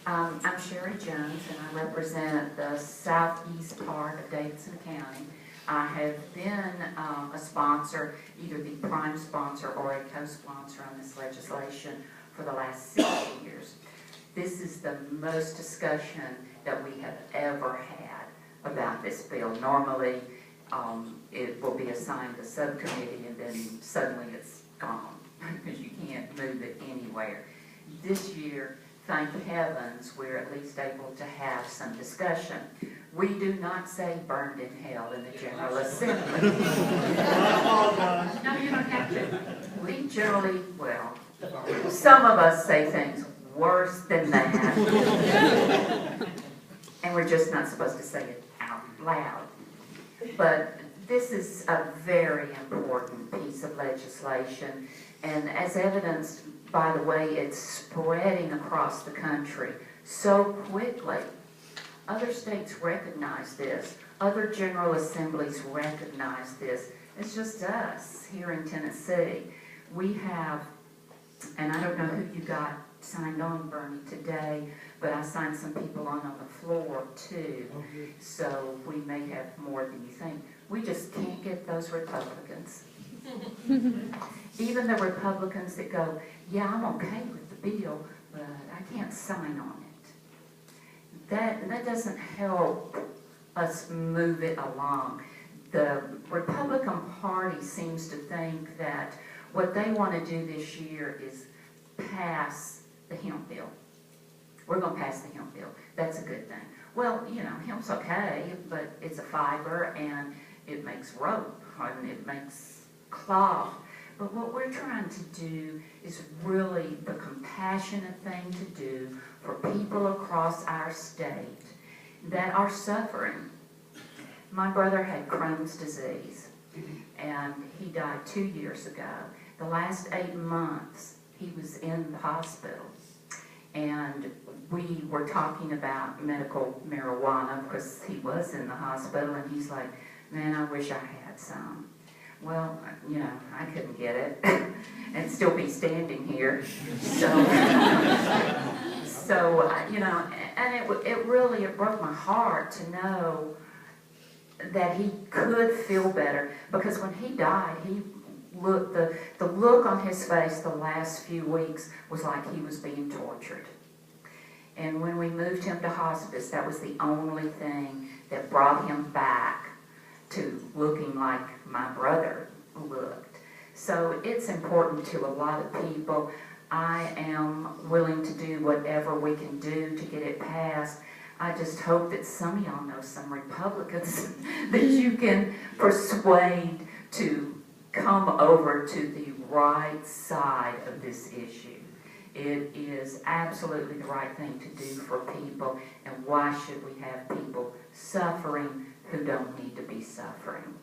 I'm Sherry Jones, and I represent the southeast part of Davidson County. I have been a sponsor, either the prime sponsor or a co-sponsor on this legislation for the last 6 years. This is the most discussion that we have ever had about this bill. Normally, it will be assigned to subcommittee and then suddenly it's gone because you can't move it anywhere. This year, thank heavens, we're at least able to have some discussion. We do not say burned in hell in the General Assembly. No, you don't have to. We generally, well, some of us say things worse than that. And we're just not supposed to say it out loud. But this is a very important piece of legislation. And as evidenced by the way it's spreading across the country so quickly, other states recognize this. Other General Assemblies recognize this. It's just us here in Tennessee. We have, and I don't know who you got signed on, Bernie, today, but I signed some people on the floor too. So we may have more than you think. We just can't get those Republicans. Even the Republicans that go, yeah, I'm okay with the bill, but I can't sign on it. That doesn't help us move it along. The Republican Party seems to think that what they want to do this year is pass the hemp bill. We're going to pass the hemp bill. That's a good thing. Well, you know, hemp's okay, but it's a fiber and it makes rope and it makes cloth. But what we're trying to do is really the compassionate thing to do for people across our state that are suffering. My brother had Crohn's disease, and he died 2 years ago. The last 8 months, he was in the hospital. And we were talking about medical marijuana because he was in the hospital, and he's like, man, I wish I had some. Well, you know, I couldn't get it and still be standing here. So, you know, and it really broke my heart to know that he could feel better, because when he died, he looked, the look on his face the last few weeks was like he was being tortured. And when we moved him to hospice, that was the only thing that brought him back to looking like my brother looked. So it's important to a lot of people. I am willing to do whatever we can do to get it passed. I just hope that some of y'all know some Republicans that you can persuade to come over to the right side of this issue. It is absolutely the right thing to do for people, and why should we have people suffering who don't need to be suffering?